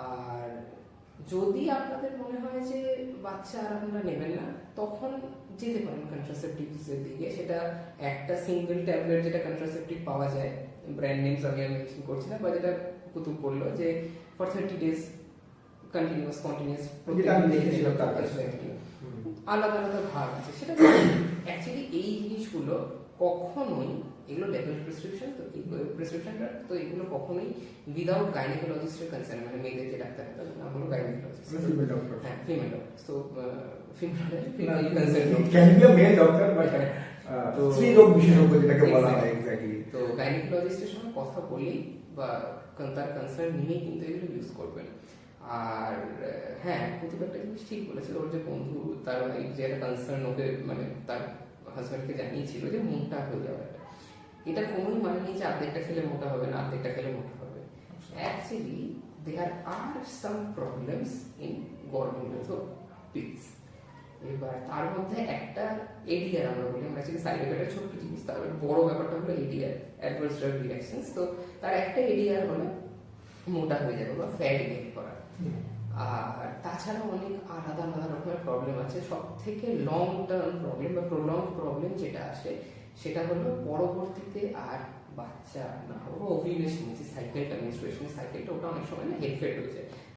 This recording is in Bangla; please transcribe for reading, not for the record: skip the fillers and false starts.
আর যদি আপনাদের মনে হয় যে বাচ্চা আর আপনারা নেবেন না, তখন যেতে পারেন কন্ট্রাসেপটিভসের দিকে। সেটা একটা সিঙ্গেল ট্যাবলেট যেটা কন্ট্রাসেপটিভ পাওয়া যায়, ব্র্যান্ড নেমস আমি আর মেনশন করছি না, বা যেটা কুতুব বললো যে ফর 30 days কন্টিনিউয়াস আলাদা আলাদা ভাগ আছে। সেটা অ্যাকচুয়ালি এই জিনিসগুলো কখনোই, এগুলো লেভেল প্রেসক্রিপশন, তো প্রেসক্রিপশনটা তো এগুলো কখনোই উইদাউট গাইনোকোলজিস্টের কনসার্ন, মানে মেয়েদের যে ডাক্তার, তার নাম হলো গাইনোকোলজিস্ট, ফিমেল ডক্টর। হ্যাঁ, female doctor. So female concern can be a male doctor, but তো স্ত্রী রোগ বিশেষজ্ঞ যেটাকে বলা হয় এক্স্যাক্টলি। তো গাইনোকোলজিস্টের সঙ্গে কথা বলেই বা তার কনসার্ন নিয়েই কিন্তু এগুলো ইউজ করবেন। আর হ্যাঁ, কুতুব একটা জিনিস ঠিক বলেছে, ওর যে বন্ধু তার যে একটা কনসার্ন ওকে, মানে তার হাজব্যান্ডকে জানিয়েছিল যে মোটা হয়ে যাওয়া, এটা কোনোই মানে নেই যে অর্ধেকটা খেলে মোটা হবে না, অর্ধেকটা খেলে মোটা হবে। Actually there are some problems in government of pills. এবার তার মধ্যে একটা এডিআর আমরা বলি, আমরা অ্যাকচুয়ালি সাইড এফেক্টের ছোট্ট জিনিস, তার বড় ব্যাপারটা হলো এডিআর, অ্যাডভার্স ড্রাগ রিঅ্যাকশনস। তো তার একটা এডিআর হলো মোটা হয়ে যাবে বা ফ্যাট গেইন করা। আর তাছাড়া অনেক আলাদা আলাদা রকমের প্রবলেম আছে। সব থেকে লং টার্ম প্রবলেম বা প্রলং প্রবলেম যেটা আসে, সেটা হলো পরবর্তীতে আর বাচ্চা না হওয়া, ওভিউলেশন যে সাইকেলটা, মেনস্ট্রুয়েশনের সাইকেলটা, ওটা অনেক সময় না হেরফের হয়ে যায়।